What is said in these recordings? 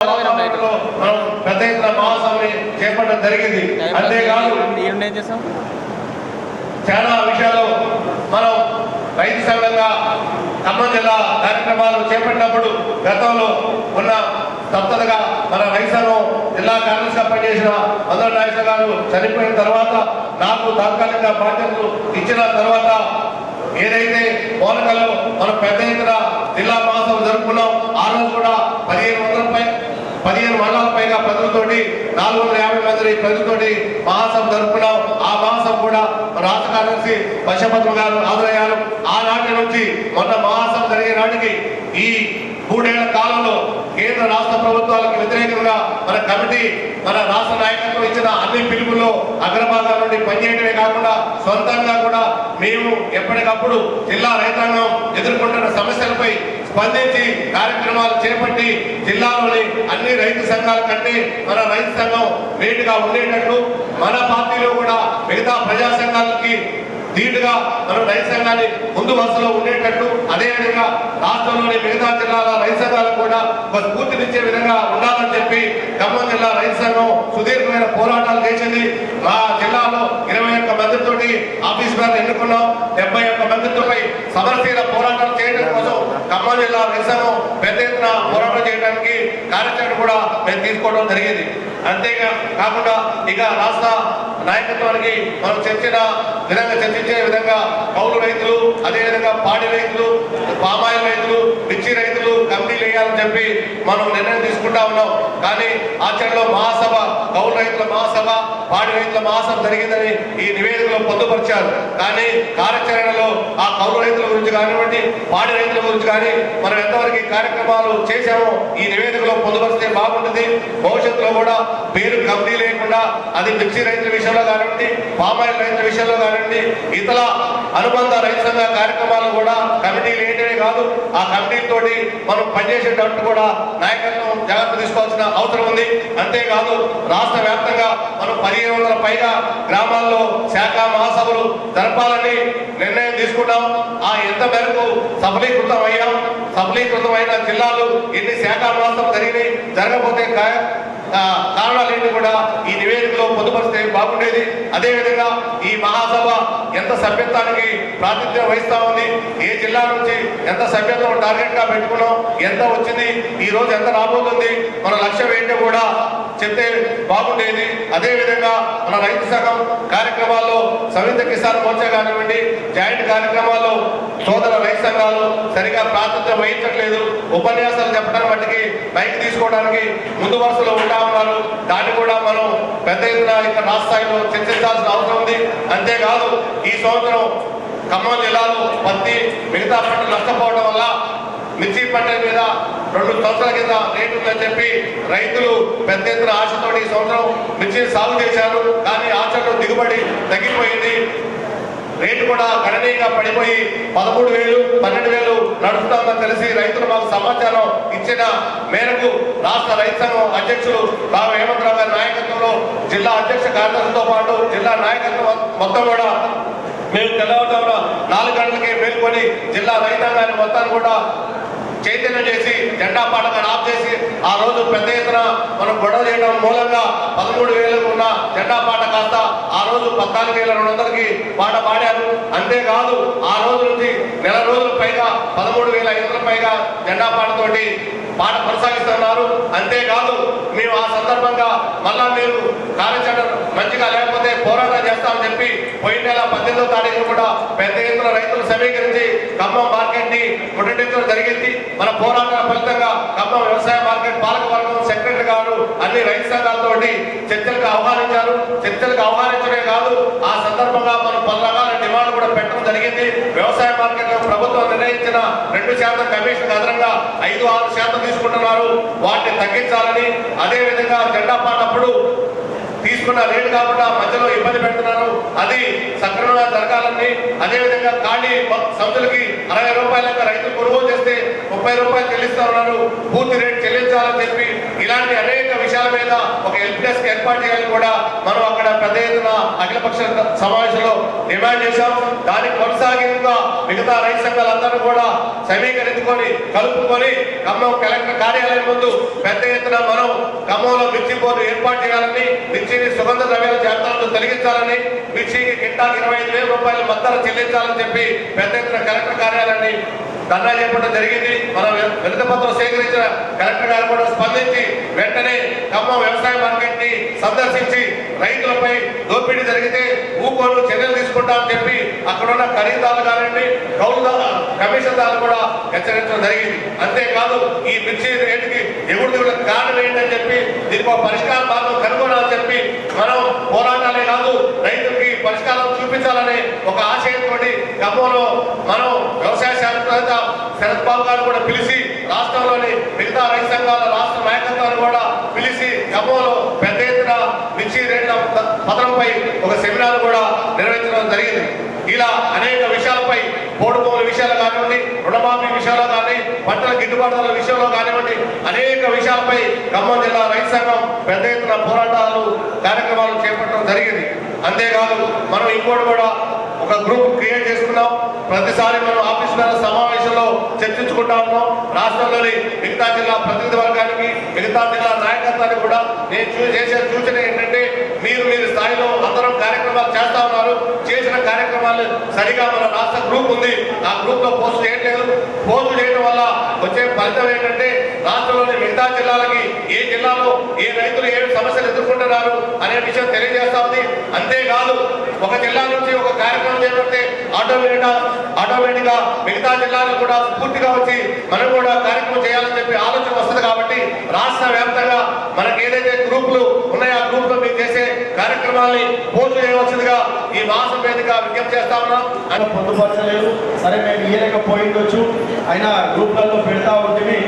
మనం పెద్ద ఎత్తున మహాసభని చేపట్టడం జరిగింది. అంతేకాదు చాలా విషయాలు మనం రైతు సంఘంగా ఖమ్మం జిల్లా కార్యక్రమాలు చేపట్టినప్పుడు గతంలో ఉన్న తప్పదుగా మన రైతు సంఘం జిల్లా కార్యదర్శిగా పనిచేసిన మందర నాగేశ్వర గారు చనిపోయిన తర్వాత నాకు తాత్కాలిక బాధ్యతలు ఇచ్చిన తర్వాత ఏదైతే పోనకల్లో మనం పెద్ద ఎత్తున జిల్లా మహాసభ జరుపుకున్నాం. ఆ రోజు కూడా 15 మండలాల పైగా ప్రజలతోటి 450 మంది ప్రజలతోటి మహాసభ జరుపుకున్నాం. ఆ మహాసభ కూడా రాష్ట్ర కార్యదర్శి పశుపత్రులు గారు హాజరయ్యారు. ఆనాటి నుంచి మొన్న మహాసభ జరిగే నాటికి ఈ 3 ఏళ్ల కాలంలో కేంద్ర రాష్ట్ర ప్రభుత్వాలకు వ్యతిరేకంగా మన కమిటీ మన రాష్ట్ర నాయకత్వం ఇచ్చిన అన్ని పిలుపుల్లో అగ్రభాగాల నుండి పనిచేయడమే కాకుండా సొంతంగా కూడా మేము ఎప్పటికప్పుడు జిల్లా రైతాంగం ఎదుర్కొంటున్న సమస్యలపై స్పందించి కార్యక్రమాలు చేపట్టి జిల్లాలోని అన్ని రైతు సంఘాల కంటే మన రైతు సంఘం వేటుగా ఉండేటట్లు మన పార్టీలో కూడా మిగతా ప్రజా సంఘాలకి ధీటుగా మనం రైతు సంఘాన్ని ముందు వరుసలో ఉండేటట్టు అదేవిధంగా రాష్ట్రంలోని మిగతా జిల్లాల రైతు సంఘాలకు కూడా ఒక స్ఫూర్తినిచ్చే విధంగా ఉండాలని చెప్పి ఖమ్మం జిల్లా రైతు సంఘం సుదీర్ఘమైన పోరాటాలు చేసింది. మా జిల్లాలో 21 మందితోటి ఆఫీస్ గారు ఎన్నుకున్నాం. 71 మందితోపై సమరశీల పోరాటాలు చేయడం కోసం ఖమ్మం జిల్లా రైతు సంఘం పెద్ద ఎత్తున పోరాటం చేయడానికి కార్యాచరణ కూడా మేము తీసుకోవడం జరిగింది. అంతేగా కాకుండా ఇక రాష్ట్ర నాయకత్వానికి మనం చర్చించే విధంగా కౌలు రైతులు అదేవిధంగా పాడి రైతులు పామాయిల్ రైతులు మిర్చి రైతులు కమిటీలు వేయాలని చెప్పి మనం నిర్ణయం తీసుకుంటా ఉన్నాం. కానీ ఆచరణలో మహాసభ కౌలు రైతుల మహాసభ పాడి రైతుల మహాసభ జరిగిందని ఈ నివేదికలో పొందుపరిచారు. కానీ కార్యాచరణలో ఆ కౌలు రైతుల గురించి కానివ్వండి పాడి రైతుల గురించి కానీ మనం ఎంతవరకు కార్యక్రమాలు చేశామో ఈ నివేదికలో పొందుపరిస్తే బాగుంటుంది. భవిష్యత్తులో కూడా పేరు కమిటీ లేకుండా అది మిర్చి రైతుల విషయంలో కానివ్వండి పామాయిల్ రైతుల విషయంలో కానివ్వండి ఇతర అనుబంధ రైతు సంఘ కార్యక్రమాలు కూడా కమిటీలు ఏంటనే కాదు ఆ కమిటీలతోటి మనం పనిచేసేటట్టు కూడా నాయకత్వం జాగ్రత్త తీసుకోవాల్సిన అవసరం ఉంది. అంతేకాదు రాష్ట్ర వ్యాప్తంగా మనం 1500 పైగా గ్రామాల్లో శాఖ మహాసభలు జరపాలని నిర్ణయం తీసుకున్నాం. ఆ ఎంత మేరకు సఫలీకృతమైన జిల్లాలు ఎన్ని శాఖ మహాసభలు జరిగినాయి జరగకపోతే కారణాలు ఏంటి కూడా ఈ నివేదికలో పొందుపరిస్తే బాగుండేది. అదేవిధంగా ఈ మహాసభ ఎంత సభ్యత్వానికి ప్రాతినిధ్యం వహిస్తా ఉంది, ఏ జిల్లా నుంచి ఎంత సభ్యత్వం టార్గెట్ గా పెట్టుకున్నాం, ఎంత వచ్చింది, ఈ రోజు ఎంత రాబోతుంది, మన లక్ష్యం ఏంటో కూడా చెప్తే బాగుండేది. అదేవిధంగా మన రైతు సంఘం కార్యక్రమాల్లో సంయుక్త కిసాన్ మోర్చా కానివ్వండి జాయింట్ కార్యక్రమాల్లో సోదర రైతు సంఘాలు సరిగా ప్రాతినిధ్యం వహించట్లేదు. ఉపన్యాసాలు చెప్పడానికి మట్టికి బైక్ తీసుకోవడానికి ముందు వరుసలో ఉంటా ఉన్నారు. దాన్ని కూడా మనం పెద్ద ఎత్తున ఇక్కడ రాష్ట్ర స్థాయిలో చర్చించాల్సిన అవసరం ఉంది. అంతేకాదు ఈ సంవత్సరం ఖమ్మం జిల్లాలో పత్తి మిగతా పంటలు నష్టపోవడం వల్ల మిర్చి పంటల మీద 2 సంవత్సరాల కింద రేటు ఉందని చెప్పి రైతులు పెద్ద ఎత్తున ఆశతో ఈ సంవత్సరం మిర్చి సాగు చేశారు. కానీ ఆచరణలో దిగుబడి తగ్గిపోయింది. రేటు కూడా గణనీయంగా పడిపోయి 13,000 12,000 నడుస్తుందని తెలిసి రైతులు మాకు సమాచారం ఇచ్చిన మేరకు రాష్ట్ర రైతు సంఘం అధ్యక్షులు బాబు హేమంతరావు గారి నాయకత్వంలో జిల్లా అధ్యక్ష కార్యదర్శితో పాటు జిల్లా నాయకత్వం మొత్తం కూడా మేము తెల్లవారుజామున 4 గంటలకే మేల్కొని జిల్లా రైతాంగాన్ని మొత్తాన్ని కూడా చైతన్యం చేసి జెండా పాటగా ఆఫ్ చేసి ఆ రోజు పెద్ద ఎత్తున మనం గొడవ చేయడం మూలంగా 13,000 ఉన్న జెండా పాట కాస్త ఆ రోజు 14,200కి పాట పాడారు. అంతేకాదు ఆ రోజు నుంచి నెల రోజుల పైగా 13,500 పైగా జెండా పాటతోటి పాట కొనసాగిస్తున్నారు. అంతేకాదు మేము ఆ సందర్భంగా మళ్ళా మీరు కార్యాచరణ మంచిగా లేకపోతే పోరాటం చేస్తామని చెప్పి పోయిన నెల 18వ తారీఖు కూడా పెద్ద ఎత్తున రైతులు సమీకరించి ఖమ్మం మార్కెట్ ని ముట్టడించడం జరిగింది. మన పోరాటాల ఫలితంగా ఖమ్మం వ్యవసాయ మార్కెట్ పాలకవర్గం సెక్రటరీ గారు అన్ని రైతు సంఘాలతోటి చర్చలకు ఆహ్వానించారు. చర్చలకు ఆహ్వానించడమే కాదు ఆ సందర్భంగా మనం 10 రకాల డిమాండ్ కూడా పెట్టడం జరిగింది. వ్యవసాయ మార్కెట్ లో ప్రభుత్వం నిర్ణయించిన 2% కమిషన్ అదనంగా 5-6% తీసుకుంటున్నారు. వాటిని తగ్గించాలని అదేవిధంగా జెండా పాటప్పుడు తీసుకున్న రేటు కాకుండా మధ్యలో ఇబ్బంది పెడుతున్నారు. అది సక్రమంగా జరగాలని అదేవిధంగా ఖాళీ సంచులకి 60 రూపాయలకు రైతులు కొనుగోలు చేస్తే 30 రూపాయలు చెల్లిస్తా ఉన్నారు. పూర్తి రేటు చెల్లించాలని చెప్పి ఇలాంటి అనేక విషయాల మీద ఒక డెస్క్ ఏర్పాటు చేయాలని కూడా మనం అక్కడ పెద్ద ఎత్తున అఖిలపక్ష సమావేశంలో డిమాండ్ చేశాం. దానికి కొనసాగింపుగా మిగతా రైతు సంఘాలందరూ కూడా సమీకరించుకొని కలుపుకొని ఖమ్మం కలెక్టర్ కార్యాలయం ముందు పెద్ద ఎత్తున మనం ఖమ్మంలో మిర్చి బోర్డు ఏర్పాటు చేయాలని, మిర్చిని సుగంధ ద్రవ్యాల జాబితాలను తొలగించాలని, మిర్చికి కింటాకి 25,000 రూపాయలు మద్దతు చెల్లించాలని చెప్పి పెద్ద ఎత్తున కలెక్టర్ కార్యాలయాన్ని ధర్నా చేపట్టడం జరిగింది. మనం వినతి పత్రం సేకరించిన కలెక్టర్ గారు కూడా స్పందించి వెంటనే ఖమ్మం వ్యవసాయ మార్కెట్ ని సందర్శించి రైతులపై దోపిడీ జరిగితే ఊకోలు చర్యలు తీసుకుంటామని చెప్పి అక్కడ ఉన్న ఖరీదారులు కానివ్వండి, కమిషన్దారులు కూడా హెచ్చరించడం జరిగింది. అంతేకాదు ఈ మిర్చి రేటుకి ఎగుడుదిగులకు కారణం ఏంటని చెప్పి దీనికి ఒక పరిష్కార మార్గం కనుగొనాలని చెప్పి మనం పోరాటాలే కాదు రైతులకి పరిష్కారం చూపించాలనే ఒక ఆశయంతో ఖమ్మంలో మనం వ్యవసాయ శాఖ శరత్ బాబు గారు కూడా పిలిచి రాష్ట్రంలోని మిగతా రైతు సంఘాల రాష్ట్ర నాయకత్వాన్ని కూడా పిలిచి ఖమ్మంలో పెద్ద ఎత్తున మిర్చి రేట్ల పత్రంపై ఒక సెమినార్ కూడా నిర్వహించడం జరిగింది. ఇలా అనేక విషయాలపై పోడు భూముల విషయాలు కానివ్వండి, రుణమాఫీ విషయాల్లో కానీ, పంటల గిట్టుబాటుల విషయంలో కానివ్వండి, అనేక విషయాలపై ఖమ్మం జిల్లా రైతు సంఘం పెద్ద ఎత్తున పోరాటాలు కార్యక్రమాలు చేపట్టడం జరిగింది. అంతేకాదు మనం ఇంకోటి కూడా ఒక గ్రూప్ క్రియేట్ చేసుకున్నాం. ప్రతిసారి మనం ఆఫీస్ మీద సమావేశంలో చర్చించుకుంటా ఉన్నాం. రాష్ట్రంలోని మిగతా జిల్లా ప్రతినిధి వర్గానికి, మిగతా జిల్లా నాయకత్వానికి కూడా నేను చేసే సూచన ఏంటంటే మీరు స్థాయిలో అందరం కార్యక్రమాలు చేస్తా ఉన్నారు. చేసిన కార్యక్రమాలు సరిగా మన రాష్ట్ర గ్రూప్ ఉంది, ఆ గ్రూప్ లో పోస్ట్ చేయట్లేదు. పోస్ట్ చేయడం వల్ల వచ్చే ఫలితం ఏంటంటే రాష్ట్రంలోని మిగతా జిల్లాలకి ఏ జిల్లాలో ఏ రైతులు ఏ సమస్యలు ఎదుర్కొంటున్నారు అనే విషయం తెలియజేస్తా ఉంది. అంతేకాదు ఒక జిల్లా నుంచి ఒక కార్యక్రమం చేపడితే ఆటోమేటిక్ గా మిగతా జిల్లాలు కూడా పూర్తిగా వచ్చి మనం కూడా కార్యక్రమం చేయాలని చెప్పి ఆలోచన వస్తుంది. కాబట్టి రాష్ట్ర వ్యాప్తంగా మనకి ఏదైతే గ్రూపులు ఉన్నాయో ఆ గ్రూప్ లో మీరు చేసే కార్యక్రమాల్ని పోస్ట్ చేయవలసిందిగా ఈ మాసం వేదిక విజ్ఞప్తి చేస్తా ఉన్నాం. పొందుపరచలేదు, సరే మేము ఇయ్యలేకపోయిండొచ్చు, అయినా గ్రూప్లలో పెడతా ఉంటుంది.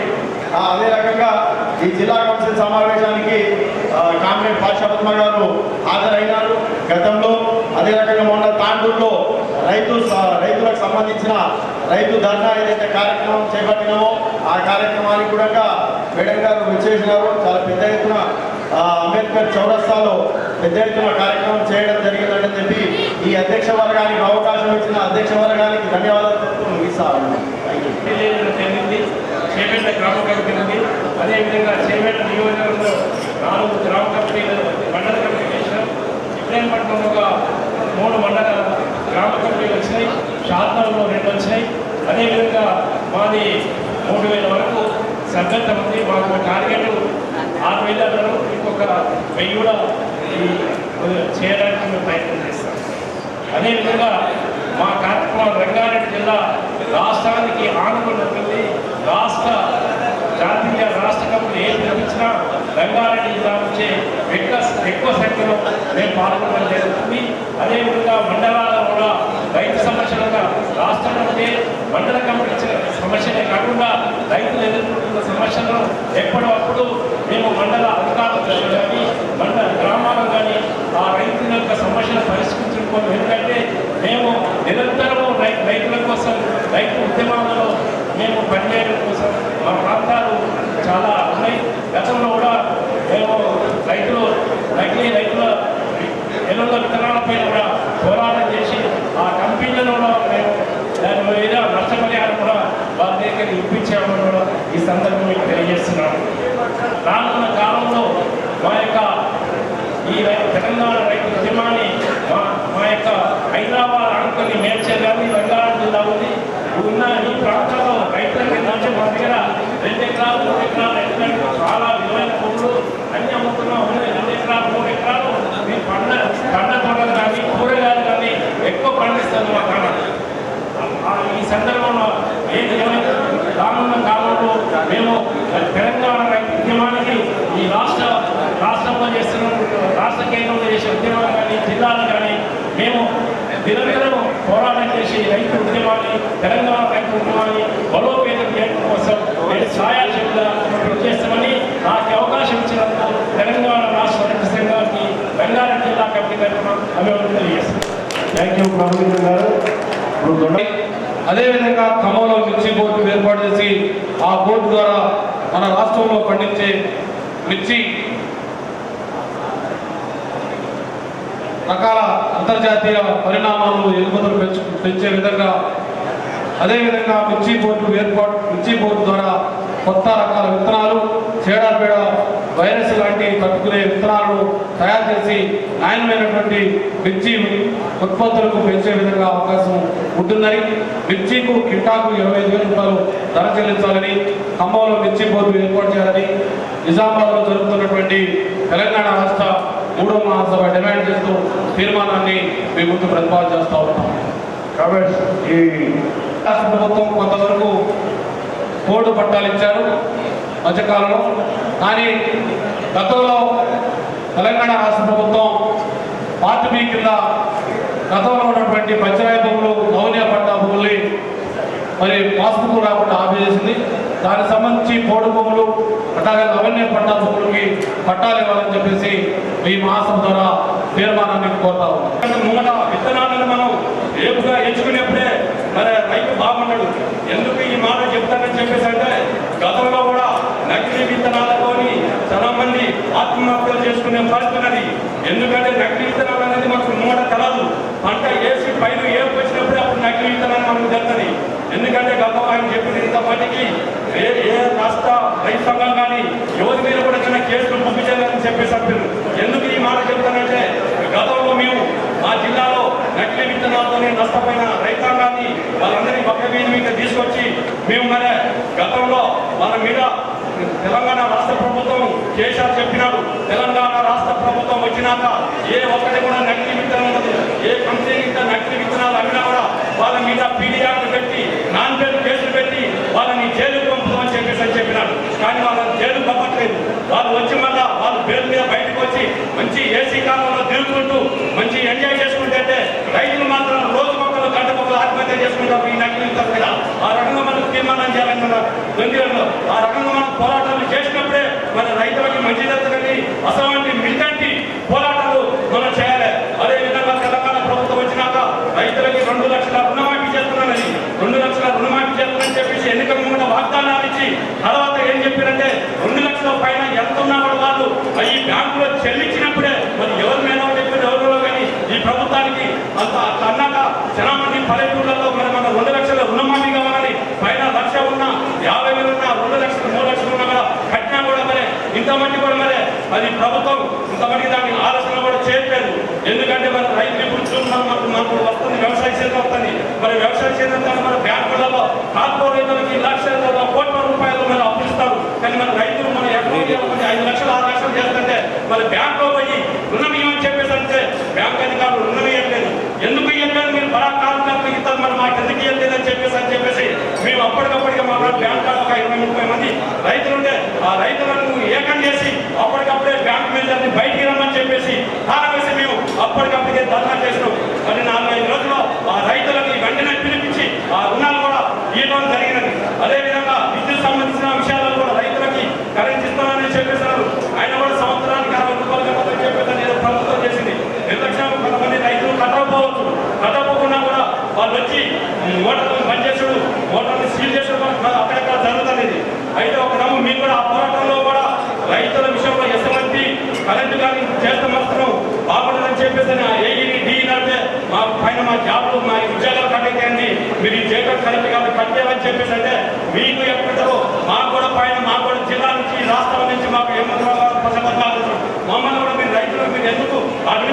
అదే రకంగా ఈ జిల్లా కౌన్సిల్ సమావేశానికి కామ్రేడ్ పాషాపద్మ గారు హాజరైనారు గతంలో. అదే రకంగా మొన్న తాండూరులో రైతులకు సంబంధించిన రైతు ధర్నా ఏదైతే కార్యక్రమం చేపట్టినామో ఆ కార్యక్రమానికి కూడా మేడం గారు విచ్చేసినారు. చాలా పెద్ద ఎత్తున అంబేద్కర్ చౌరస్తాలో పెద్ద ఎత్తున కార్యక్రమం చేయడం జరిగిందని చెప్పి ఈ అధ్యక్ష వర్గానికి అవకాశం ఇచ్చిన అధ్యక్ష వర్గానికి ధన్యవాదాలు చెప్తూ ముగిస్తాను. చేపేట గ్రామ కమిటీ ఉంది. అదేవిధంగా చేపేట నియోజకవర్గంలో 4 గ్రామ కమిటీలు మండల కమిటీ చేసినాం. ఇబ్రాహీంపట్నంలో ఒక 3 మండల గ్రామ కమిటీలు వచ్చినాయి, షాద్నగర్లో 2 వచ్చినాయి. అదేవిధంగా మాది 3000 వరకు సభ్యత్వం ఉంది. మాకు టార్గెట్ 6,000 అన్నారు. ఇంకొక 1000 కూడా చేయడానికి మేము ప్రయత్నం చేస్తాం. అదేవిధంగా మా కార్యక్రమం రంగారెడ్డి జిల్లా రాష్ట్రానికి ఆనుకున్నటువంటి జాతీయ రాష్ట్ర కమిటీ ఏం నిర్మించినా రంగారెడ్డి జిల్లా నుంచి ఎక్కువ సంఖ్యలో మేము పాల్గొనడం జరుగుతుంది. అదేవిధంగా మండలాల్లో కూడా రైతు సమస్యలుగా రాష్ట్రం నుండి మండల కమిటీ సమస్యలే కాకుండా రైతులు ఎదుర్కొంటున్న సమస్యలను ఎప్పటికప్పుడు మేము మండల అధికారులు కానీ మండల గ్రామాలు కానీ ఆ రైతుల యొక్క సమస్యలు పరిష్కరించుకోవాలి. ఎందుకంటే మేము నిరంతరము రైతుల కోసం రైతు ఉద్యమాలలో మేము పనిచేయడం కోసం మా ప్రాంతాలు చాలా ఉన్నాయి. గతంలో కూడా మేము రైతుల ఎరువుల విత్తనాలపై కూడా పోరాటం చేసి ఆ కంపెనీలను కూడా మేము దాని మీద నష్టపరిహారం కూడా వారి దగ్గర ఇప్పించామని కూడా ఈ సందర్భం మీకు తెలియజేస్తున్నాము. రానున్న కాలంలో మా యొక్క ఈ తెలంగాణ రైతు ఉద్యమాన్ని మా యొక్క హైదరాబాద్ ఆనుకొని మేడ్చల్ కానీ రంగారెడ్డి జిల్లా ఉంది ఉన్న ఈ ప్రాంతాల్లో రైతులకి నుంచి మా దగ్గర 2 ఎకరాలు 3 ఎకరాలు ఎందుకంటే చాలా విలువైన భూములు అన్ని అమ్ముతున్నాం. 2 ఎకరాలు 3 ఎకరాలు మేము పండ్ల తోటలు కానీ కూరగాయలు కానీ ఎక్కువ పండిస్తాను మా కాడ. ఈ సందర్భంలో ఏది రానున్న కాలంలో మేము తెలంగాణ రైతు ఉద్యమానికి ఈ రాష్ట్రంలో చేస్తున్న రాష్ట్ర కేంద్రంలో చేసే ఉద్యమాలు కానీ జిల్లాలు కానీ మేము నిరంతరం పోరాటం చేసి రైతు ఉద్యమాన్ని తెలంగాణ రైతు ఉద్యమాన్ని బలోపేతం చేయడం కోసం నేను ఛాయాశక్తిగా చేస్తామని నాకు అవకాశం ఇచ్చినందుకు తెలంగాణ రాష్ట్ర రైతు సంఘానికి రంగారెడ్డి జిల్లా కమిటీ తరఫున అభివృద్ధి తెలియజేస్తాను. థ్యాంక్ యూ ప్రభుత్వం గారు. అదేవిధంగా ఖమ్మంలో మిర్చి బోర్డు ఏర్పాటు చేసి ఆ బోర్డు ద్వారా మన రాష్ట్రంలో పండించే మిర్చి రకాల అంతర్జాతీయ పరిణామాలు ఎగుమతులు పెంచే విధంగా, అదేవిధంగా మిర్చి బోర్డు ద్వారా కొత్త రకాల విత్తనాలు, చీడపీడ, వైరస్ లాంటి తట్టుకునే విత్తనాలను తయారు చేసి నాణ్యమైనటువంటి మిర్చి ఉత్పత్తులకు పెంచే విధంగా అవకాశం ఉంటుందని, మిర్చికు కింటాకు 25,000 రూపాయలు ధర చెల్లించాలని, ఖమ్మంలో మిర్చి బోర్డు ఏర్పాటు చేయాలని నిజామాబాద్లో జరుగుతున్నటువంటి తెలంగాణ రాష్ట్ర 3వ మహాసభ డిమాండ్ చేస్తూ తీర్మానాన్ని మీ ముందు ప్రతిపాదన చేస్తూ ఉన్నాం. కాబట్టి ఈ రాష్ట్ర ప్రభుత్వం కొంతవరకు కోడ్ పట్టాలు ఇచ్చారు మధ్యకాలంలో. కానీ గతంలో తెలంగాణ రాష్ట్ర ప్రభుత్వం పార్ట్ బి కింద గతంలో ఉన్నటువంటి పంచాయతీ భూములు, గౌన్య పట్టా భూముల్ని మరి పాస్బుక్ రాకుండా ఆపేసింది. దానికి సంబంధించి పోడు భూములు, అట్లాగే అవన్నీ పట్టా భూములకి పట్టాలు ఇవ్వాలని చెప్పేసి ఈ మహాసభ ద్వారా తీర్మానాన్ని కోరుతా ఉన్నాం. ముంగట విత్తనాలను మనం ఏపుగా ఎంచుకునేప్పుడే మరి రైతు బాగున్నాడు. ఎందుకు ఈ మాట చెప్తానని చెప్పేసి అంటే, గతంలో కూడా నకిలీ విత్తనాలతోని చాలా మంది ఆత్మహత్యలు చేసుకునే పరిస్థితి ఉన్నది. ఎందుకంటే నకిలీ విత్తనాలు అనేది మనకు ముంగట తెలదు. పంట వేసి పైన ఏపు వచ్చినప్పుడే అప్పుడు నకిలీ విత్తనాలు మనకు తెలుస్తుంది. ఎందుకంటే గతంలో ఆయన చెప్పిన ఇంత మట్టికి ఏ రాష్ట్ర రైతు సంఘం కానీ ఎవరి మీద కూడా చిన్న కేసులు బుక్ చేయాలని చెప్పేసి అంటారు. ఎందుకు ఈ మాట చెప్తానంటే, గతంలో మేము మా జిల్లాలో నకిలీ విత్తనాలతోనే నష్టపోయిన రైతాంగాన్ని వాళ్ళందరినీ పక్క వీధి మీద తీసుకొచ్చి మేము మరి గతంలో వాళ్ళ మీద తెలంగాణ రాష్ట్ర ప్రభుత్వం కేసీఆర్ చెప్పినాడు. తెలంగాణ రాష్ట్ర ప్రభుత్వం వచ్చినాక ఏ ఒక్కటి కూడా నకిలీ విత్తనం ఉండదు. ఏ కంపెనీ నకిలీ విత్తనాలు అమ్మినా కూడా వాళ్ళ మీద పీడియాలు పెట్టి, నాన్ పేరు కేసులు పెట్టి వాళ్ళని జైలుకు పంపుతామని చెప్పేసి చెప్పినాడు. కానీ వాళ్ళని జైలు పంపట్లేదు. వాళ్ళు వచ్చి మళ్ళా వాళ్ళు పేరు మీద బయటకు వచ్చి మంచి ఏసీ కాలంలో తిరుగుతుంటూ మంచి ఎంజాయ్ చేసుకుంటే, రైతులు మాత్రం రోజుకొకరు గంటకొకరు ఆత్మహత్య చేసుకుంటారు ఈ నకిలీ విత్తనం మీద. ఆ రకంగా మనకు తీర్మానం చేయాలనుకున్నారు. ఆ రకంగా మనం పోరాటాలు చేసినప్పుడే మన రైతులకి మంచి జరుగుతుంది. అసలు మిల్కంటి పోరాటాలు మనం చేయాలి. అదేవిధంగా తెలంగాణ ప్రభుత్వం వచ్చినాక రైతులకి 2 లక్షల రుణమాఫీ చేస్తున్నానని, 2 లక్షల రుణమాఫీ చేస్తున్నానని చెప్పేసి ఎన్నికల ముందు వాగ్దానాలు ఇచ్చి తర్వాత ఏం చెప్పారంటే 2 లక్షల పైన ఎంత ఉన్నా కూడా వాళ్ళు ఈ బ్యాంకులో చెల్లించినప్పుడే మరి ఎవరి మీద చెప్పారు ఎవరిలో కానీ ఈ ప్రభుత్వానికి అంత అన్నాక చాలా మంది పల్లెటూళ్ళలో మరి మన 2 లక్షల రుణమాఫీ కావాలని పైన 1,00,000 ఉన్నా 50,000 ఉన్నా 2 లక్షలు 3 లక్షలు ఉన్నా కూడా కట్టినా కూడా మరి ఇంతమంది కూడా మరి అది ప్రభుత్వం ఇంతమంది దాన్ని ఆలోచన కూడా చేయట్లేదు. ఎందుకంటే మన రైతులు ఇప్పుడు చూస్తున్నాం, మనకు వస్తుంది వ్యవసాయ క్షేత్రం వస్తుంది. మరి వ్యవసాయ క్షేత్రం మన బ్యాంకులలో కార్పొరేట్లకి లక్షల కోట్ల రూపాయలు మరి అప్పు ఇస్తారు. కానీ మన రైతులు మన ఎకరానికి 5 లక్షలు 6 లక్షలు చేస్తుంటే మరి బ్యాంకులో పోయి రుణం ఇవ్వని చెప్పేసి అంటే బ్యాంక్ అధికారులు రుణం ఇవ్వట్లేదు. ఎందుకు ఇవ్వట్లేదు? మీరు బడా కార్మికులకు ఇస్తారు, మరి మాకు ఎందుకు ఇవ్వలేదు అని చెప్పేసి మేము అప్పటికప్పటిగా మా బ్యాంక్ కార్డు ఒక 20-30 మంది రైతులు ఉంటే ఆ రైతులను ఏకం చేసి అప్పటికప్పుడే బ్యాంక్ మేనేజర్ని బయటికి రమ్మని చెప్పేసి తారవేసి మేము అప్పటికప్పటికే ధర్నా చేసినాం. మరి 4-5 రోజుల్లో ఆ రైతులని వెంటనే పిలిపించి ఆ రుణాలు కూడా ఇవ్వడం జరిగినది. అదేవిధంగా విద్యుత్ సంబంధించిన విషయాల్లో కూడా రైతులకి కరెంట్ ఇస్తామని చెప్పేశారు. ఆయన కూడా సంవత్సరానికి 60 రూపాయలు కట్టని చెప్పేసి ఏదో ప్రభుత్వం చేసింది. నిర్లక్ష్యం కొంతమంది రైతులు కట్టకపోవచ్చు. కట్టకపోకుండా కూడా వాళ్ళు వచ్చి మోటార్లను బంద్ చేసుడు, మోటార్ని సీల్ చేసుడు అక్కడెక్కడ జరుగుతుంది. అయితే ఒక నమ్ము మేము కూడా ఆ పోరాటంలో కూడా రైతుల విషయంలో ఎంతమంది కరెంటు కానీ చేస్తే మాత్రం బాగుంటుందని చెప్పేసి ఏఈని అంటే మా పైన మా జాబ్లు మా ఉద్యోగాలు కట్టేయండి, మీరు ఈ చేయడం కరెక్ట్ కాదు కట్టేయాలని చెప్పేసి అంటే మీకు ఎక్కడో మాకు కూడా పైన మాకు కూడా జిల్లా నుంచి రాష్ట్రం నుంచి మాకు ఏమంటారు మమ్మల్ని కూడా మీరు రైతులు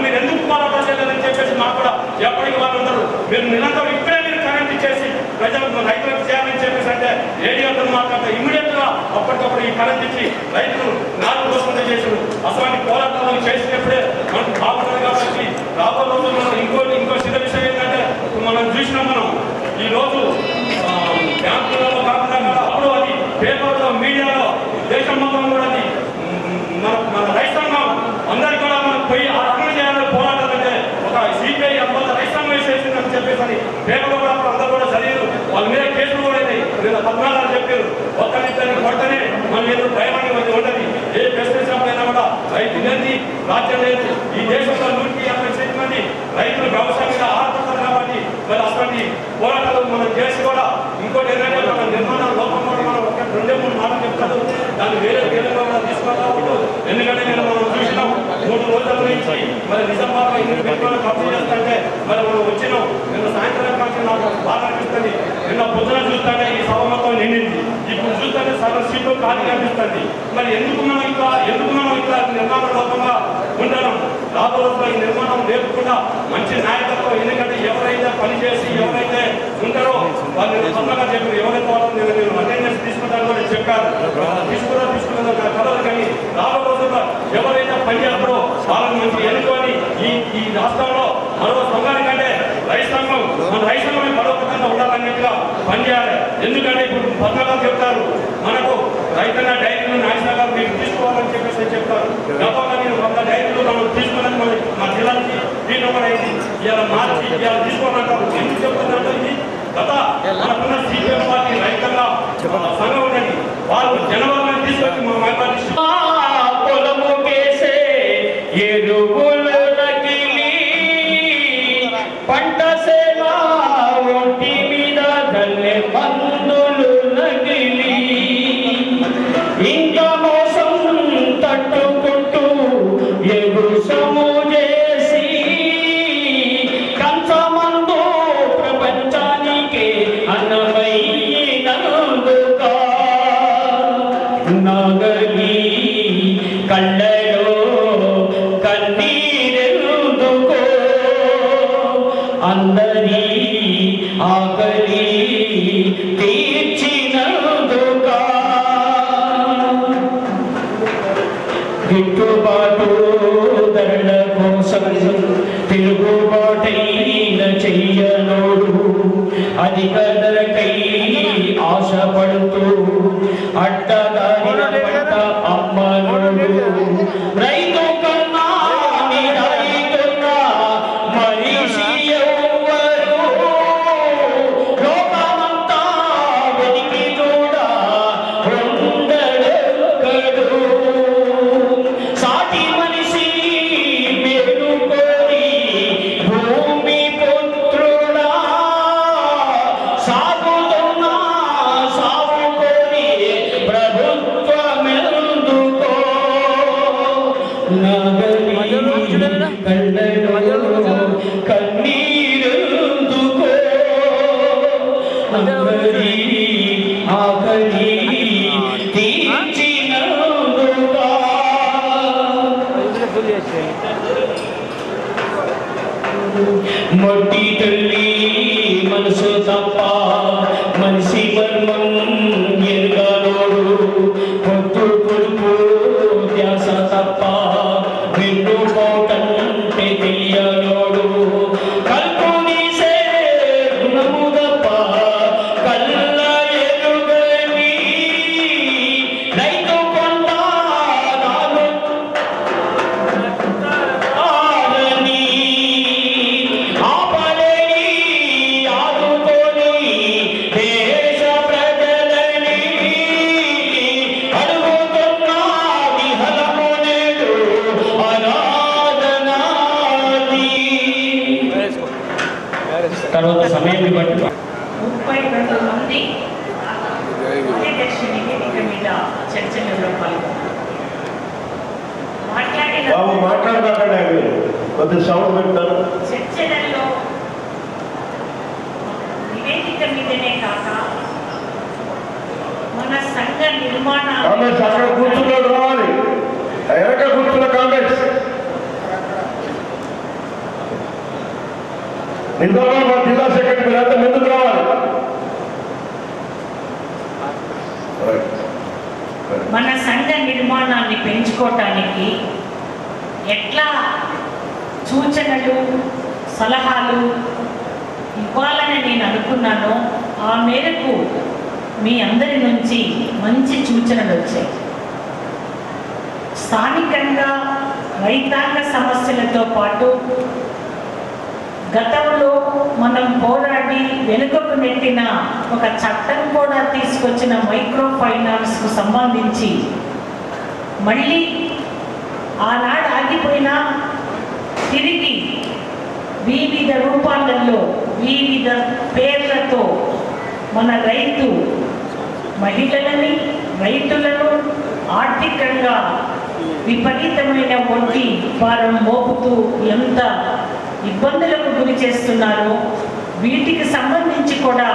మీరు ఎందుకు పోరాటం చేయలేదని చెప్పేసి మాకు కూడా ఎప్పటికీ వాళ్ళు ఉంటారు. మీరు నిరంతరం ఇప్పుడే మీరు కరెంట్ ఇచ్చేసి ప్రజలకు రైతులకు చేయాలని చెప్పేసి అంటే రేడియోతో మాట్లాడితే ఇమీడియట్ గా అప్పటికప్పుడు ఈ కరెంట్ ఇచ్చి రైతులు నాలుగు రోజులు చేసారు. అసలు పోరాటాలు చేసినప్పుడే మనకు బాగుంటుంది. కాబట్టి రాబో రోజుల్లో ఇంకో చిన్న విషయం ఏంటంటే మనం చూసినాం, మనం ఈ రోజు బ్యాంకులలో కాకుండా అప్పుడు అది పేపర్లో మీడియాలో దేశం మొత్తం కూడా అది మన రైతాంగం అందరికీ కూడా మనం పోయి ఆ రకంగా చేయాలని పోరాటాలు అంటే ఒక సిపిఐ అంత రైతాంగం వేసేసిందని చెప్పేసి పేపర్లో కూడా అందరూ కూడా చదివారు. వాళ్ళ మీద కేసులు కూడా అయినాయి. 14 చెప్పారు ఒక్కరిద్దరిని కొట్టనే మన మీద భయమని ఉండదు. ఏ ప్రశ్నించినప్పుడైనా కూడా రైతు లేని రాజ్యం లేదు. ఈ దేశంలో 150 మంది రైతులు వ్యవసాయం మీద ఆధారపడతారు. కాబట్టి మరి అటువంటి పోరాటాలు మనం చేసి కూడా ఇంకోటి ఏంటంటే మన నిర్మాణ లోపం కూడా మనం 2-3 మాటలు చెప్తారు. దాన్ని వేరే కూడా తీసుకోవాలి. ఎందుకంటే మనం చూసినాం 3 రోజుల నుంచి మరి నిజామాబాద్ ఎన్నికలు కంప్లీట్ చేస్తుంటే మరి మనం వచ్చినాం. నిన్న సాయంత్రం కాక నాకు బాగా అనిపిస్తుంది. నిన్న పొద్దున చూస్తుంటే ఈ సభ మొత్తం నిండింది. ఇప్పుడు చూస్తుంటే సగం సీట్లు ఖాళీగా అనిపిస్తుంది. మరి ఎందుకు మనం ఇంకా నిర్మాణ లోపంగా ఉండడం? రాబో రోజుల్లో ఈ నిర్మాణం లేకుండా మంచి నాయకత్వం, ఎందుకంటే ఎవరైతే పనిచేసి ఎవరైతే ఉంటారో వాళ్ళు తొందరగా చెప్పారు. ఎవరైతే వాళ్ళు నేను అటెండెన్స్ తీసుకుంటారో కూడా చెప్పారు. తీసుకున్న కలదు. కానీ రాబో రోజుల్లో ఎవరైతే పనిచేస్తారో వాళ్ళని మంచి ఎన్నుకొని ఈ రాష్ట్రంలో మరో సంఘాని కంటే రైతు సంఘం మన రైతు సంఘమే బలోపేతంగా ఉండాలన్నట్టుగా పనిచేయాలి. ఎందుకంటే ఇప్పుడు పథకాలు చెప్తారు మనకు రైతన్న డైరీలు నాయకులు మీరు తీసుకోవాలని చెప్పేసి చెప్తారు. గతంలో నేను 100 డైరీలు మనం తీసుకున్నది మా జిల్లాకి దీని అయింది. ఇలా మార్చి ఇలా తీసుకోవాలంటారు. ఎందుకు చెప్తున్నట్టు ఇది గత మనకున్న సిపిఎం పార్టీ రైతంగా సంఘం ఉన్నది. వాళ్ళు జనవరిని తీసుకొచ్చి మా మైపార్టీ పొలము కేసే ఎరువులు నకిలీ పంట సేవ ఒంటి మీద గల్లె మందులు నకిలీ ఇంకా మోసం తట్టుకుంటూ ఎగుసము చేసి కంచమందు ప్రపంచానికి అన్నమయ్యినందుకా నగలి కళ్ళలో కన్నీరెందుకో అందరి ఆకలి తీర్చినందుకా గిట్టుబాటు ధరల కోసం తిరుగుబాటైన చెయ్యనోడు అధిక ధరకై ఆశపడుతూ అడ్డదారిన పంట అమ్మనోడు రైతు కన్నా నిరాయితున్నా మనిషి ఎవ్వరు లోకమంతా వెతికి చూడ ఉండడొక్కడు సాటి మనిషి మేలు కోరి భూమి పుత్రుడా సాగుతున్నా సాగు కోరి ప్రభుత్వమెందుకో నగరి కళ్ళలో కన్నీరెందుకో నగరి ఆకలి తీర్చినందుకా మట్టి తల్లి మనసు తప్ప మనిషి మర్మం ఎరుగనోడు పొత్తు పొడుపు ధ్యాస తప్ప వెన్ను పోటంటే తెలియనోడు కల్పునీసే గుణము తప్ప కళ్ళ ఎరుగని రైతు కొండ నాలు ఆరని ఆపలేని ఆదుకొని దేశ ప్రజలని అడుగుతున్న విహలము నేడు అనాథనాది. తర్వాత సమయం బట్టి 32 మంది కార్యదర్శి నివేదిక మీద చర్చలలో పాల్గొన్నారు. బాబు మాట్లాడకండి, కొద్దిగా సౌండ్ పెడతారు. చర్చలలో నివేదిక మీదనే కాక మన సంఘ నిర్మాణాలు కాంగ్రెస్ అక్కడ కూర్చున్నాడు రావాలి. వెనక కూర్చున్న కాంగ్రెస్ నిజామాబాద్ జిల్లా సెక్రటరీ అంతా ముందుకు రావాలి. మన సంఘ నిర్మాణాన్ని పెంచుకోవటానికి ఎట్లా సూచనలు సలహాలు ఇవ్వాలని నేను అనుకున్నానో ఆ మేరకు మీ అందరి నుంచి మంచి సూచనలు వచ్చాయి. స్థానికంగా రైతాంగ సమస్యలతో పాటు గతంలో మనం పోరాడి వెనుకకు నెట్టిన ఒక చట్టం కూడా తీసుకొచ్చిన మైక్రో ఫైనాన్స్కు సంబంధించి మళ్ళీ ఆనాడు ఆగిపోయినా తిరిగి వివిధ రూపాలలో వివిధ పేర్లతో మన రైతు మహిళలని రైతులను ఆర్థికంగా విపరీతమైన వడ్డీ భారం మోపుతూ ఎంత ఇబ్బందులకు గురి చేస్తున్నారు. వీటికి సంబంధించి కూడా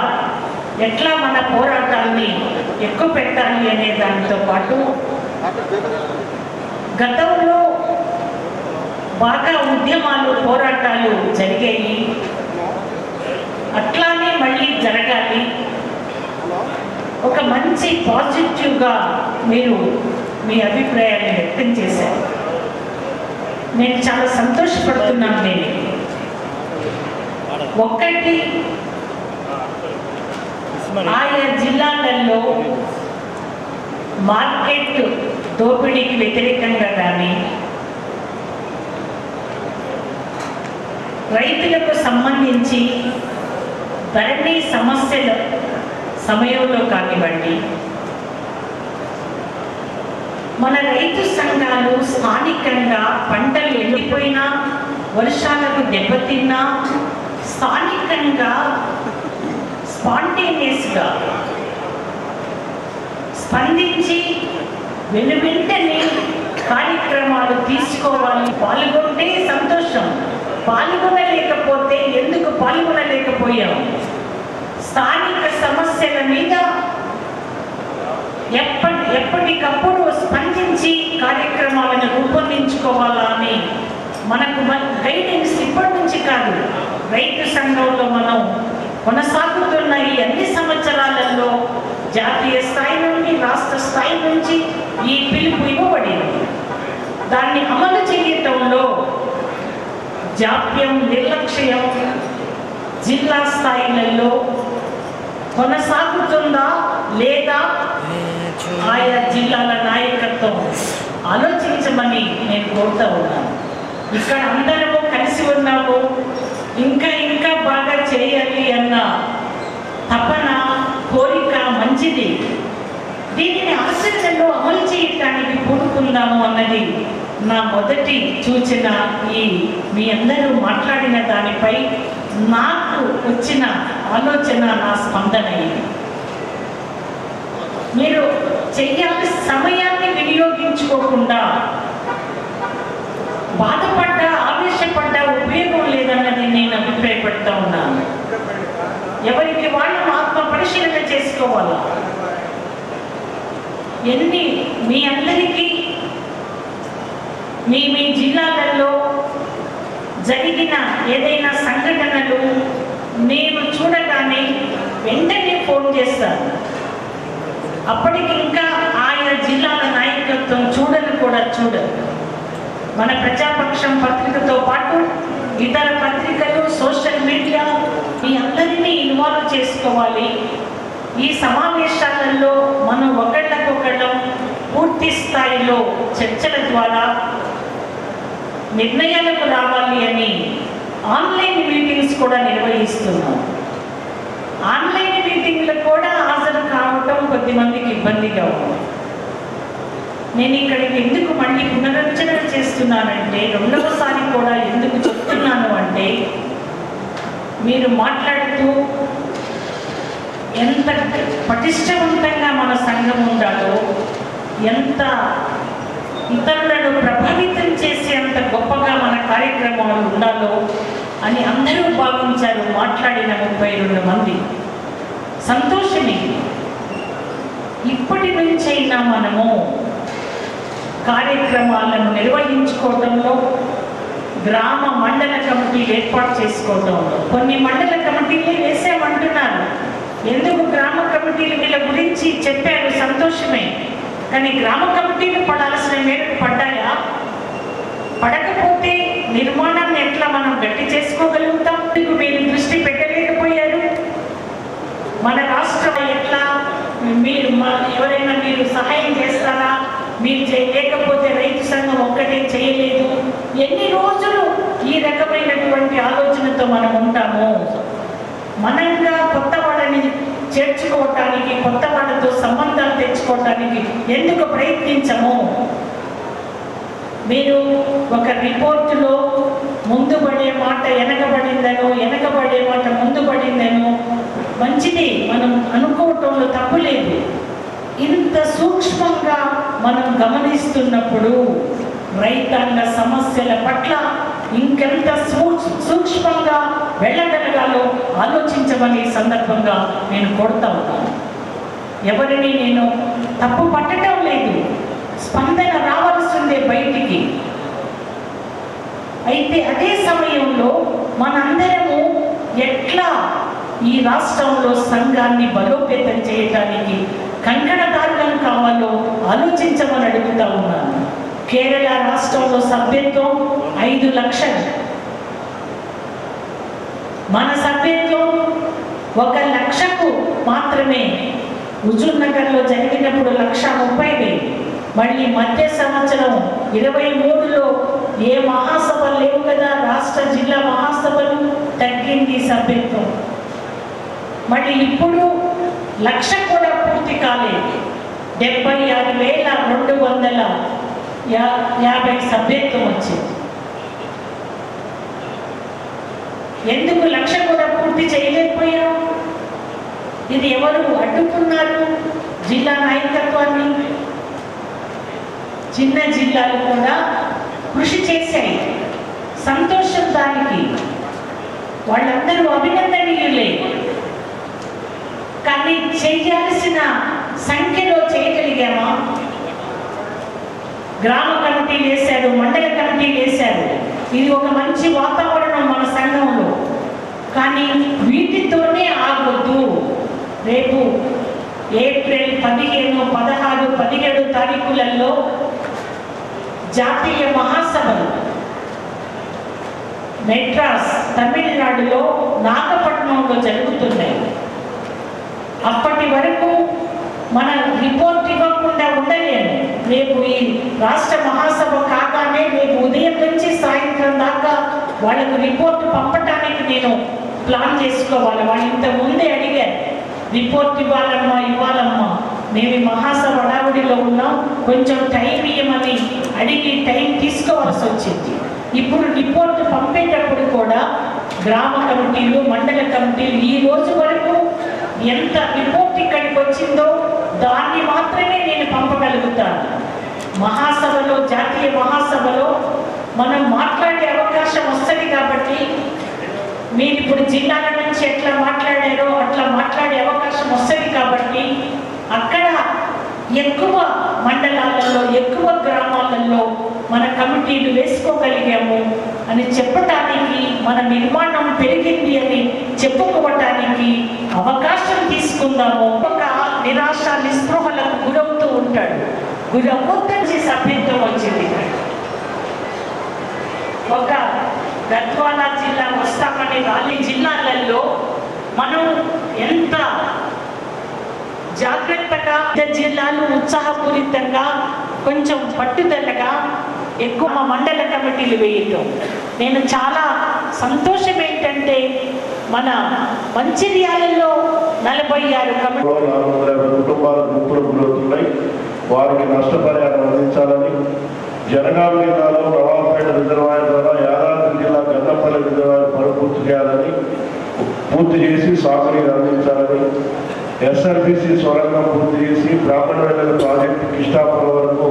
ఎట్లా మన పోరాటాన్ని ఎక్కువ పెట్టాలి అనే దానితో పాటు గతంలో బాగా ఉద్యమాలు పోరాటాలు జరిగాయి, అట్లానే మళ్ళీ జరగాలి. ఒక మంచి పాజిటివ్గా మీరు మీ అభిప్రాయాన్ని వ్యక్తం చేశారు. నేను చాలా సంతోషపడుతున్నాను. నేను ఒక్కటి, ఆయా జిల్లాలలో మార్కెట్ దోపిడీకి వ్యతిరేకంగా కానీ రైతులకు సంబంధించి ధరణి సమస్యల సమయంలో కానివ్వండి, మన రైతు సంఘాలు స్థానికంగా పంటలు ఎండిపోయినా, వర్షాలకు దెబ్బతిన్నా స్థానికంగా స్పాంటేనియస్గా స్పందించి వెనువెంటనే కార్యక్రమాలు తీసుకోవాలి. పాల్గొంటే సంతోషం, పాల్గొనలేకపోతే ఎందుకు పాల్గొనలేకపోయాం? స్థానిక సమస్యల మీద ఎప్పటికప్పుడు స్పందించి కార్యక్రమాలను రూపొందించుకోవాలా అని మనకు గైడెన్స్ ఇప్పటి నుంచి కాదు, రైతు సంఘంలో మనం కొనసాగుతున్న ఈ అన్ని సంవత్సరాలలో జాతీయ స్థాయి నుండి రాష్ట్ర స్థాయి నుంచి ఈ పిలుపు ఇవ్వబడింది. దాన్ని అమలు చేయటంలో జాప్యం, నిర్లక్ష్యం జిల్లా స్థాయిలలో కొనసాగుతుందా లేదా ఆయా జిల్లాల నాయకత్వం ఆలోచించమని నేను కోరుతా ఉన్నాను. ఇక్కడ అందరము కలిసి ఉన్నాము, ఇంకా ఇంకా బాగా చేయాలి అన్న తపన, కోరిక మంచిది. దీనిని ఆచరణలో అమలు చేయటానికి పూనుకుందాము అన్నది నా మొదటి సూచన. ఈ మీ అందరూ మాట్లాడిన దానిపై నాకు వచ్చిన ఆలోచన, నా స్పందన ఇది. మీరు చెయ్యాలి, సమయాన్ని వినియోగించుకోకుండా బాధపడ్డా, ఆవేశపడ్డా ఉపయోగం లేదన్నది నేను అభిప్రాయపడుతూ ఉన్నాను. ఎవరికి వాళ్ళు ఆత్మ పరిశీలన చేసుకోవాలా. మీ అందరికీ మీ మీ జిల్లాలలో జరిగిన ఏదైనా సంఘటనలు నేను చూడగానే వెంటనే ఫోన్ చేస్తాను. అప్పటికి ఇంకా ఆయా జిల్లాల నాయకత్వం చూడను కూడా చూడరు. మన ప్రజాపక్షం పత్రికతో పాటు ఇతర పత్రికలు, సోషల్ మీడియా మీ అందరినీ ఇన్వాల్వ్ చేసుకోవాలి. ఈ సమావేశాలలో మనం ఒకళ్ళకొకళ్ళం పూర్తి స్థాయిలో చర్చల ద్వారా నిర్ణయాలకు రావాలి అని ఆన్లైన్ మీటింగ్స్ కూడా నిర్వహిస్తున్నాం. ఆన్లైన్ మీటింగ్లకు కూడా హాజరు కావటం కొద్దిమందికి ఇబ్బందిగా ఉంది. నేను ఇక్కడికి ఎందుకు మళ్ళీ పునరర్చన చేస్తున్నానంటే, రెండవసారి కూడా ఎందుకు చెప్తున్నాను అంటే, మీరు మాట్లాడుతూ ఎంత పటిష్టవంతంగా మన సంఘం ఉండాలో, ఎంత ఇతరులను ప్రభావితం చేసే అంత గొప్పగా మన కార్యక్రమాలు ఉండాలో అని అందరూ భావించారు. మాట్లాడిన 32 మంది. సంతోషమే. ఇప్పటి నుంచైనా మనము కార్యక్రమాలను నిర్వహించుకోవడంలో, గ్రామ మండల కమిటీలు ఏర్పాటు చేసుకోవడంలో, కొన్ని మండల కమిటీలే వేసామంటున్నారు. ఎందుకు గ్రామ కమిటీలు వీళ్ళ గురించి చెప్పారు, సంతోషమే. కానీ గ్రామ కమిటీలు పడాల్సిన మేరకు పడ్డాయా? పడకపోతే నిర్మాణాన్ని ఎట్లా మనం గట్టి చేసుకోగలుగుతాం? మీరు దృష్టి పెట్టలేకపోయారు. మన రాష్ట్రం ఎట్లా మీరు ఎవరైనా మీరు సహాయం చేస్తారా? మీరు చేయలేకపోతే రైతు సంఘం ఒక్కటే చేయలేదు. ఎన్ని రోజులు ఈ రకమైనటువంటి ఆలోచనతో మనం ఉంటాము? మనంగా కొత్త వాళ్ళని చేర్చుకోవటానికి, కొత్త వాళ్ళతో సంబంధాలు తెచ్చుకోవటానికి ఎందుకు ప్రయత్నించము? మీరు ఒక రిపోర్టులో ముందు పడే మాట వెనకబడిందనో, వెనకబడే మాట ముందు పడిందనో, మంచిది, మనం అనుకోవటంలో తప్పు లేదు. ఇంత సూక్ష్మంగా మనం గమనిస్తున్నప్పుడు రైతాంగ సమస్యల పట్ల ఇంకెంత సూక్ష్మంగా వెళ్ళగలగాలో ఆలోచించమని సందర్భంగా నేను కోరుతా ఉన్నాను. ఎవరిని నేను తప్పు పట్టడం లేదు, స్పందన రావాల్సిందే బయటికి. అయితే అదే సమయంలో మనందరము ఎట్లా ఈ రాష్ట్రంలో సంఘాన్ని బలోపేతం చేయడానికి కంకణదారులం కావాలో ఆలోచించమని అడుగుతా ఉన్నాను. కేరళ రాష్ట్రంలో సభ్యత్వం 5 లక్షలు, మన సభ్యత్వం 1 లక్షకు మాత్రమే. హుజూర్ నగర్లో జరిగినప్పుడు 1,30,000. మళ్ళీ మధ్య సంవత్సరం 23లో ఏ మహాసభలు లేవు కదా, రాష్ట్ర జిల్లా మహాసభలు, తగ్గింది సభ్యత్వం. మళ్ళీ ఇప్పుడు 1,00,000 కూడా పూర్తి కాలేదు. 76,250 సభ్యత్వం వచ్చింది. ఎందుకు 1,00,000 కూడా పూర్తి చేయలేకపోయాం? ఇది ఎవరు అడ్డుకున్నారు? జిల్లా నాయకత్వాన్ని. చిన్న జిల్లాలు కూడా కృషి చేశాయి, సంతోషం దానికి. వాళ్ళందరూ అభినందనీయులే. కానీ చేయాల్సిన సంఖ్యలో చేయగలిగామా? గ్రామ కమిటీలు వేశారు, మండల కమిటీలు వేశారు. ఇది ఒక మంచి వాతావరణం మన సంఘంలో. కానీ వీటితోనే ఆగొద్దు. రేపు ఏప్రిల్ 15, 16, 17 తారీఖులలో జాతీయ మహాసభలు మెడ్రాస్, తమిళనాడులో నాగపట్నంలో జరుగుతున్నాయి. అప్పటి వరకు మన రిపోర్ట్ ఇవ్వకుండా ఉండలేము. రేపు ఈ రాష్ట్ర మహాసభ కాగానే రేపు ఉదయం నుంచి సాయంత్రం దాకా వాళ్ళకు రిపోర్ట్ పంపటానికి నేను ప్లాన్ చేసుకోవాలి. వాళ్ళు ఇంత ముందే అడిగారు, రిపోర్ట్ ఇవ్వాలమ్మా, మేము మహాసభ హడావుడిలో ఉన్నాం, కొంచెం టైం ఇవ్వమని అడిగి టైం తీసుకోవాల్సి వచ్చింది. ఇప్పుడు రిపోర్ట్ పంపేటప్పుడు కూడా గ్రామ కమిటీలు, మండల కమిటీలు ఈ రోజు వరకు ఎంత రిపోర్ట్ ఇక్కడికి వచ్చిందో దాన్ని మాత్రమే నేను పంపగలుగుతాను. మహాసభలో, జాతీయ మహాసభలో మనం మాట్లాడే అవకాశం వస్తుంది కాబట్టి మీరు ఇప్పుడు జిల్లాల నుంచి ఎట్లా మాట్లాడారో అట్లా మాట్లాడే అవకాశం వస్తుంది కాబట్టి అక్కడ ఎక్కువ మండలాలలో, ఎక్కువ గ్రామాలలో మన కమిటీలు వేసుకోగలిగాము అని చెప్పటానికి, మన నిర్మాణం పెరిగింది అని చెప్పుకోవటానికి అవకాశం తీసుకుందాము. ఒక నిరాశ, నిస్పృహలకు గురవుతూ ఉంటాడు. గురవుతూ సభ్యత్వం వచ్చింది. ఒక గద్వాల జిల్లా వస్తామని రాని జిల్లాలలో మనం ఎంత జాగ్రత్తగా, జిల్లాలు ఉత్సాహపూరితంగా, కొంచెం పట్టుదలగా ఎక్కువ మండల కమిటీలు వేయటం. నేను చాలా సంతోషం ఏంటంటే మన మంచిర్యాలలో 46 కమిటీలు, 450 కుటుంబాలు గుంపులకు గురవుతున్నాయి. వారికి నష్టపరిహారం అందించాలని జనగాం జిల్లాలో నవాబపేట రిజర్వాయర్ ద్వారా యాదాద్రి జిల్లా గన్నపల్లి రిజర్వాయర్ పనులు పూర్తి చేసి సాగునీరు అందించాలని, ఎస్ఆర్బీసీ సొరంగం పూర్తి చేసి బ్రాహ్మణవేళ ప్రాజెక్టు కిష్టాపురం వరకు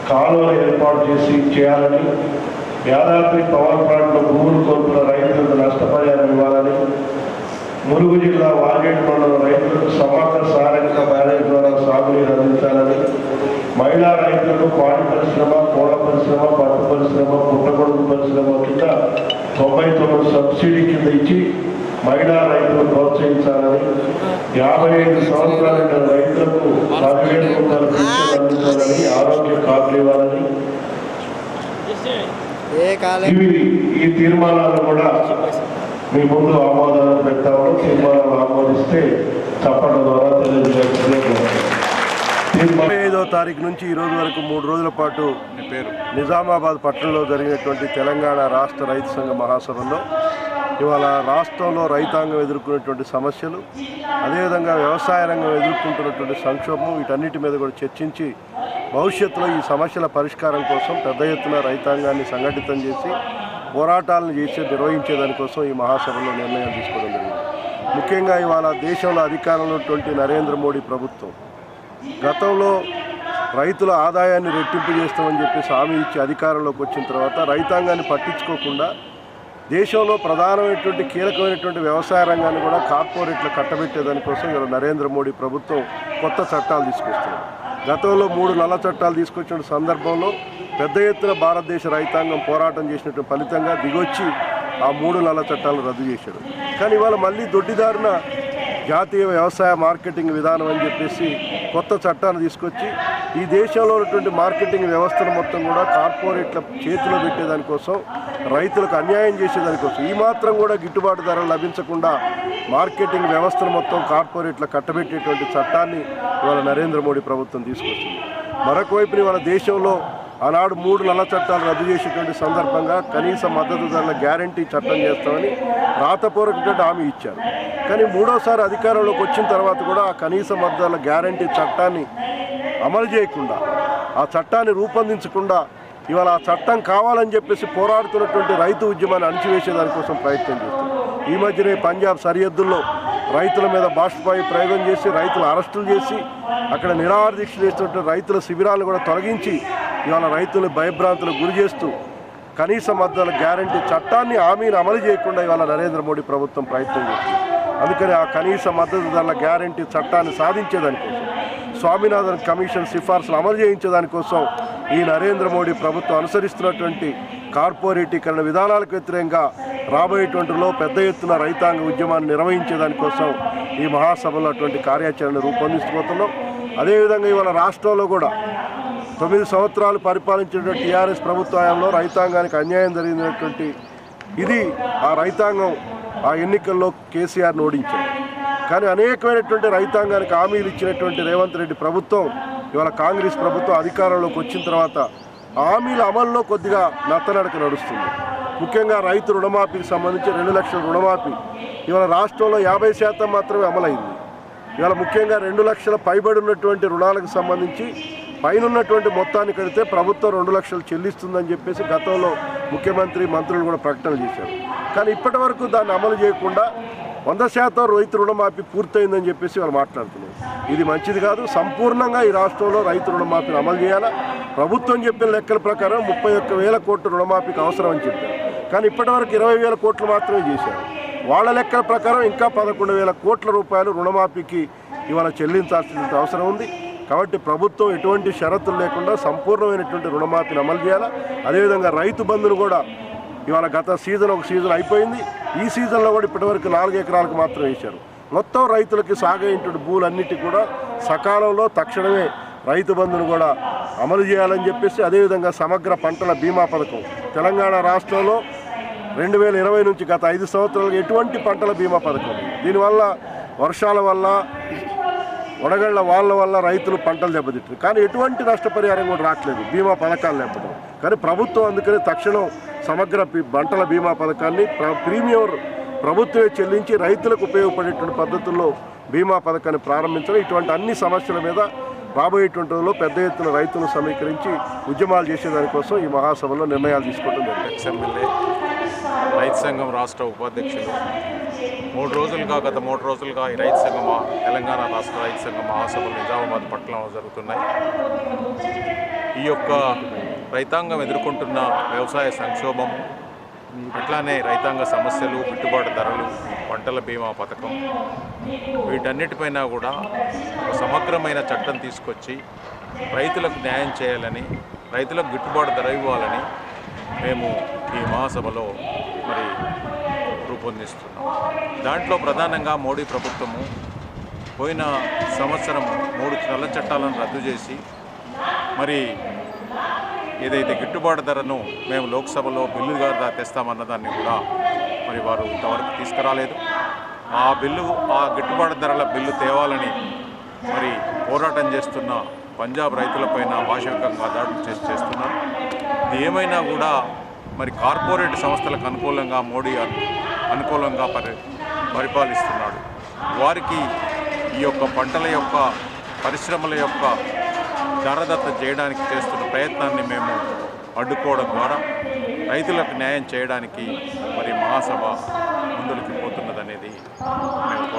కాలువలు ఏర్పాటు చేయాలని, యాదాద్రి పవర్ ప్లాంట్లో భూములు కోల్పోయిన రైతులకు నష్టపరిహారం ఇవ్వాలని, ములుగు జిల్లా వాల్గేట్ మండలం రైతులకు సమగ్ర సారక్షణ బ్యారేజ్ ద్వారా సాగునీరు అందించాలని, మహిళా రైతులకు పాడి పరిశ్రమ, కోళ్ళ పరిశ్రమ, పట్టు పరిశ్రమ, పుట్టగొడుగు పరిశ్రమ కింద 99 సబ్సిడీ కింద ఇచ్చి మహిళా రైతులను ప్రోత్సహించాలని, 55 సంవత్సరాలైన రైతులకు 10,000 రూపాయల పెన్షన్ అందించాలని, ఆరోగ్య కార్డులు ఇవ్వాలని, ఈ తీర్మానాలు కూడా మీ ముందు ఆమోదాలను పెడతామని, తీర్మానాలు ఆమోదిస్తే చప్పట్ల ద్వారా తెలియజేయాల్సిందే. 25వ తారీఖు నుంచి ఈ రోజు వరకు 3 రోజుల పాటు నిజామాబాద్ పట్టణంలో జరిగినటువంటి తెలంగాణ రాష్ట్ర రైతు సంఘ మహాసభలో ఇవాళ రాష్ట్రంలో రైతాంగం ఎదుర్కొనేటువంటి సమస్యలు, అదేవిధంగా వ్యవసాయ రంగం ఎదుర్కొంటున్నటువంటి సంక్షోభం, వీటన్నిటి మీద కూడా చర్చించి భవిష్యత్తులో ఈ సమస్యల పరిష్కారం కోసం పెద్ద ఎత్తున రైతాంగాన్ని సంఘటితం చేసి పోరాటాలను నిర్వహించేదానికోసం ఈ మహాసభలో నిర్ణయం తీసుకోవడం జరిగింది. ముఖ్యంగా ఇవాళ దేశంలో అధికారంలో ఉన్నటువంటి నరేంద్ర మోడీ ప్రభుత్వం గతంలో రైతుల ఆదాయాన్ని రెట్టింపు చేస్తామని చెప్పేసి హామీ ఇచ్చి అధికారంలోకి వచ్చిన తర్వాత రైతాంగాన్ని పట్టించుకోకుండా దేశంలో ప్రధానమైనటువంటి కీలకమైనటువంటి వ్యవసాయ రంగాన్ని కూడా కార్పొరేట్లు కట్టబెట్టేదానికోసం ఇవాళ నరేంద్ర మోడీ ప్రభుత్వం కొత్త చట్టాలు తీసుకొస్తుంది. గతంలో 3 నల్ల చట్టాలు తీసుకొచ్చిన సందర్భంలో పెద్ద ఎత్తున భారతదేశ రైతాంగం పోరాటం చేసినటువంటి ఫలితంగా దిగొచ్చి ఆ 3 నల్ల చట్టాలను రద్దు చేశాడు. కానీ ఇవాళ మళ్ళీ దొడ్డిదారిన జాతీయ వ్యవసాయ మార్కెటింగ్ విధానం అని చెప్పేసి కొత్త చట్టాన్ని తీసుకొచ్చి ఈ దేశంలో ఉన్నటువంటి మార్కెటింగ్ వ్యవస్థను మొత్తం కూడా కార్పొరేట్ల చేతిలో పెట్టేదానికోసం, రైతులకు అన్యాయం చేసేదానికోసం, ఈ మాత్రం కూడా గిట్టుబాటు ధరలు లభించకుండా మార్కెటింగ్ వ్యవస్థను మొత్తం కార్పొరేట్ల కట్టబెట్టేటువంటి చట్టాన్ని ఇవాళ నరేంద్ర మోడీ ప్రభుత్వం తీసుకొస్తుంది. మరొక వైపున ఇవాళ దేశంలో ఆనాడు 3 నల్ల చట్టాలు రద్దు చేసేటువంటి సందర్భంగా కనీస మద్దతు ధరల గ్యారంటీ చట్టం చేస్తామని రాతపూర్వకటువంటి హామీ ఇచ్చారు. కానీ 3వసారి అధికారంలోకి వచ్చిన తర్వాత కూడా ఆ కనీస మద్దతు ధరల గ్యారంటీ చట్టాన్ని అమలు చేయకుండా, ఆ చట్టాన్ని రూపొందించకుండా ఇవాళ ఆ చట్టం కావాలని చెప్పేసి పోరాడుతున్నటువంటి రైతు ఉద్యమాన్ని అణచివేసేదానికోసం ప్రయత్నం చేస్తారు. ఈ మధ్యనే పంజాబ్ సరిహద్దుల్లో రైతుల మీద బాష్పాయి ప్రయోగం చేసి రైతులు అరెస్టులు చేసి అక్కడ నిరాహార దీక్ష చేస్తున్నటువంటి రైతుల శిబిరాలను కూడా తొలగించి ఇవాళ రైతులను భయభ్రాంతులకు గురి చేస్తూ కనీస మద్దతుల గ్యారంటీ చట్టాన్ని హామీని అమలు చేయకుండా ఇవాళ నరేంద్ర మోడీ ప్రభుత్వం ప్రయత్నం చేస్తుంది. అందుకని ఆ కనీస మద్దతు ధరల గ్యారంటీ చట్టాన్ని సాధించేదానికోసం, స్వామినాథన్ కమిషన్ సిఫార్సులు అమలు చేయించేదానికోసం ఈ నరేంద్ర మోడీ ప్రభుత్వం అనుసరిస్తున్నటువంటి కార్పొరేటీకరణ విధానాలకు వ్యతిరేకంగా రాబోయేటువంటిలో పెద్ద ఎత్తున రైతాంగ ఉద్యమాన్ని నిర్వహించేదానికోసం ఈ మహాసభలో అటువంటి కార్యాచరణ రూపొందించబోతున్నాం. అదేవిధంగా ఇవాళ రాష్ట్రంలో కూడా 9 సంవత్సరాలు పరిపాలించినటువంటి టీఆర్ఎస్ ప్రభుత్వంలో రైతాంగానికి అన్యాయం జరిగినటువంటి ఇది ఆ రైతాంగం ఆ ఎన్నికల్లో కేసీఆర్ను ఓడించారు. కానీ అనేకమైనటువంటి రైతాంగానికి హామీలు ఇచ్చినటువంటి రేవంత్ రెడ్డి ప్రభుత్వం ఇవాళ కాంగ్రెస్ ప్రభుత్వం అధికారంలోకి వచ్చిన తర్వాత హామీల అమల్లో కొద్దిగా నత్తనడక నడుస్తుంది. ముఖ్యంగా రైతు రుణమాఫీకి సంబంధించి 2 లక్షల రుణమాఫీ ఇవాళ రాష్ట్రంలో 50% మాత్రమే అమలైంది. ఇవాళ ముఖ్యంగా 2 లక్షల పైబడి ఉన్నటువంటి రుణాలకు సంబంధించి పైనున్నటువంటి మొత్తాన్ని కడితే ప్రభుత్వం 2 లక్షలు చెల్లిస్తుందని చెప్పేసి గతంలో ముఖ్యమంత్రి మంత్రులు కూడా ప్రకటన చేశారు. కానీ ఇప్పటి వరకు దాన్ని అమలు చేయకుండా 100% రైతు రుణమాఫీ పూర్తయిందని చెప్పేసి వాళ్ళు మాట్లాడుతున్నారు. ఇది మంచిది కాదు. సంపూర్ణంగా ఈ రాష్ట్రంలో రైతు రుణమాఫీని అమలు చేయాలా. ప్రభుత్వం చెప్పిన లెక్కల ప్రకారం 31,000 కోట్ల రుణమాఫీకి అవసరం అని చెప్పారు. కానీ ఇప్పటివరకు 20,000 కోట్లు మాత్రమే చేశారు. వాళ్ళ లెక్కల ప్రకారం ఇంకా 11,000 కోట్ల రూపాయలు రుణమాఫీకి ఇవాళ చెల్లించాల్సిన అవసరం ఉంది. కాబట్టి ప్రభుత్వం ఎటువంటి షరతులు లేకుండా సంపూర్ణమైనటువంటి రుణమాఫీని అమలు చేయాలా. అదేవిధంగా రైతు బంధును కూడా ఇవాళ గత సీజన్ ఒక సీజన్ అయిపోయింది. ఈ సీజన్లో కూడా ఇప్పటివరకు 4 ఎకరాలకు మాత్రం వేశారు. మొత్తం రైతులకి సాగైనటువంటి భూలన్నిటికీ కూడా సకాలంలో తక్షణమే రైతు బంధును కూడా అమలు చేయాలని చెప్పేసి, అదేవిధంగా సమగ్ర పంటల బీమా పథకం తెలంగాణ రాష్ట్రంలో 2020 నుంచి గత 5 సంవత్సరాలుగా ఎటువంటి పంటల బీమా పథకం లేదు. దీనివల్ల వర్షాల వల్ల వడగళ్ల వాళ్ళ వల్ల రైతులు పంటలు దెబ్బతింటారు. కానీ ఎటువంటి నష్టపరిహారం కూడా రావట్లేదు బీమా పథకాలు లేకపోతే. కానీ ప్రభుత్వం అందుకని తక్షణం సమగ్ర పంటల బీమా పథకాన్ని ప్రీమియం ప్రభుత్వమే చెల్లించి రైతులకు ఉపయోగపడేటువంటి పద్ధతుల్లో బీమా పథకాన్ని ప్రారంభించడం. ఇటువంటి అన్ని సమస్యల మీద రాబోయేటువంటి రోజుల్లో పెద్ద ఎత్తున రైతులను సమీకరించి ఉద్యమాలు చేసేదానికోసం ఈ మహాసభలో నిర్ణయాలు తీసుకోవడం జరిగింది. ఎక్స్ఎమ్మెల్యే రైతు సంఘం రాష్ట్ర ఉపాధ్యక్షులు గత 3 రోజులుగా ఈ రైతు సంఘం తెలంగాణ రాష్ట్ర రైతు సంఘం మహాసభలు నిజామాబాద్ పట్టణంలో జరుగుతున్నాయి. ఈ యొక్క రైతాంగం ఎదుర్కొంటున్న వ్యవసాయ సంక్షోభం, అట్లానే రైతాంగ సమస్యలు, గిట్టుబాటు ధరలు, పంటల బీమా పథకం, వీటన్నిటిపైన కూడా ఒక సమగ్రమైన చట్టం తీసుకొచ్చి రైతులకు న్యాయం చేయాలని, రైతులకు గిట్టుబాటు ధర ఇవ్వాలని మేము ఈ మహాసభలో మరి రూపొందిస్తున్నాం. దాంట్లో ప్రధానంగా మోడీ ప్రభుత్వము పోయిన సంవత్సరం 3 నల్ల చట్టాలను రద్దు చేసి మరి ఏదైతే గిట్టుబాటు ధరను మేము లోక్సభలో బిల్లుగా తెస్తామన్న దాన్ని కూడా మరి వారు ఇంతవరకు తీసుకురాలేదు. ఆ గిట్టుబాటు ధరల బిల్లు తేవాలని మరి పోరాటం చేస్తున్న పంజాబ్ రైతులపైన భాషికంగా దాడులు చేస్తున్నారు. ఇది ఏమైనా కూడా మరి కార్పొరేట్ సంస్థలకు అనుకూలంగా మోడీ అనుకూలంగా పరిపాలిస్తున్నాడు. వారికి ఈ యొక్క పంటల యొక్క పరిశ్రమల యొక్క ధరదత్త చేయడానికి చేస్తున్న ప్రయత్నాన్ని మేము అడ్డుకోవడం ద్వారా రైతులకు న్యాయం చేయడానికి మరి మహాసభ ముందుకు పోతున్నదనేది మేము